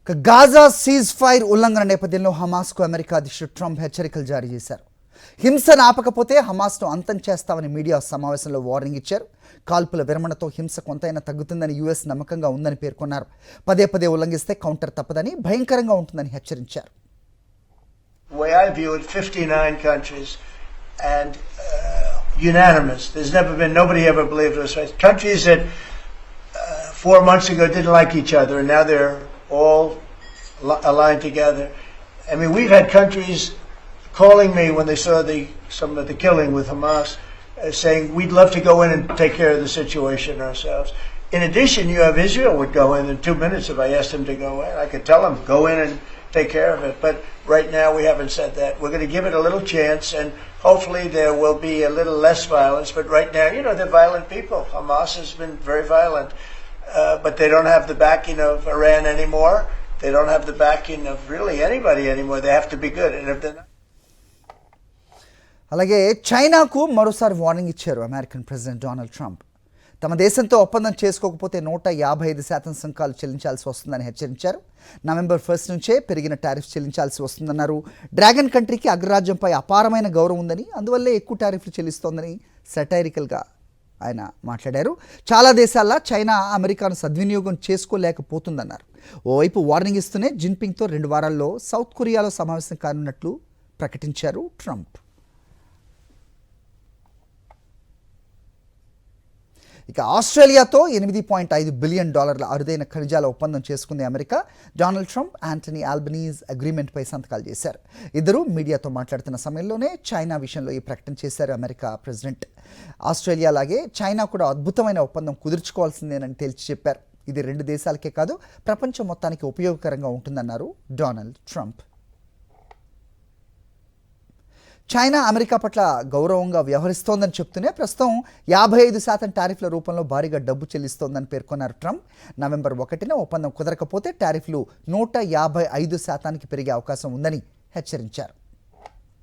Gaza cease fire ఉల్లంఘన నేపథ్యంలో హమాస్కు America అధ్యక్షుడు ట్రంప్ హెచ్చరికలు జారీ చేశారు. హింసను ఆపకపోతే హమాస్ను అంతం చేస్తామని మీడియా సమావేశంలో వార్నింగ్ ఇచ్చారు. కాల్పుల విరమణతో హింస కొంతైనా తగ్గుతుందని యుఎస్ నమ్మకంగా ఉందని పేర్కొన్నారు. పదే పదే ఉల్లంఘిస్తే కౌంటర్ తప్పదని, భయంకరంగా ఉంటుందని హెచ్చరించారు. The way I view it, 59 countries and unanimous. There's never been, nobody ever believed us. Countries that 4 months ago didn't like each other and now they're all aligned together. I mean, we've had countries calling me when they saw some of the killing with Hamas, saying we'd love to go in and take care of the situation ourselves. In addition, you have Israel would go in 2 minutes if I asked them to go in. I could tell them, go in and take care of it. But right now we haven't said that. We're going to give it a little chance and hopefully there will be a little less violence. But right now, you know, they're violent people. Hamas has been very violent. But they don't have the backing of Iran anymore. They don't have the backing of really anybody anymore. They have to be good. And if they're not... అలాగే చైనాకు మరోసారి warning ఇచ్చారు American president Donald Trump. తమ దేశంతో ఒప్పందం చేసుకోకపోతే 155% సుంకాలు చెల్లించాల్సి వస్తుందని హెచ్చరించారు. నవంబర్ 1 నుంచే పెరిగిన టారిఫ్స్ చెల్లించాల్సి వస్తుందన్నారు. డ్రాగన్ కంట్రీకి అగ్రరాజ్యంపై అపారమైన గౌరవం ఉందని, అందువల్లే ఎక్కువ టారిఫ్లు చెల్లిస్తోందని సెటైరికల్గా ఆయన మాట్లాడారు. చాలా దేశాల్లో చైనా అమెరికాను సద్వినియోగం చేసుకోలేకపోతుందన్నారు. ఓవైపు వార్నింగ్ ఇస్తూనే జిన్పింగ్తో 2 వారాల్లో సౌత్ కొరియాలో సమావేశం కానున్నట్లు ప్రకటించారు ట్రంప్. ఇక ఆస్ట్రేలియాతో $8.5 బిలియన్ అరుదైన ఖనిజాల ఒప్పందం చేసుకుంది అమెరికా. డొనాల్డ్ ట్రంప్, యాంటనీ ఆల్బనీజ్ అగ్రిమెంట్పై సంతకాలు చేశారు. ఇద్దరు మీడియాతో మాట్లాడుతున్న సమయంలోనే చైనా విషయంలో ఈ ప్రకటన చేశారు అమెరికా ప్రెసిడెంట్. ఆస్ట్రేలియా లాగే చైనా కూడా అద్భుతమైన ఒప్పందం కుదుర్చుకోవాల్సిందేనని తేల్చి చెప్పారు. ఇది 2 దేశాలకే కాదు, ప్రపంచం మొత్తానికి ఉపయోగకరంగా ఉంటుందన్నారు డొనాల్డ్ ట్రంప్. చైనా అమెరికా పట్ల గౌరవంగా వ్యవహరిస్తోందని చెప్తూనే ప్రస్తుతం 55% టారిఫ్ల రూపంలో భారీగా డబ్బు చెల్లిస్తోందని పేర్కొన్నారు ట్రంప్. నవంబర్ 1న ఒప్పందం కుదరకపోతే టారిఫ్లు 155% పెరిగే అవకాశం ఉందని హెచ్చరించారు.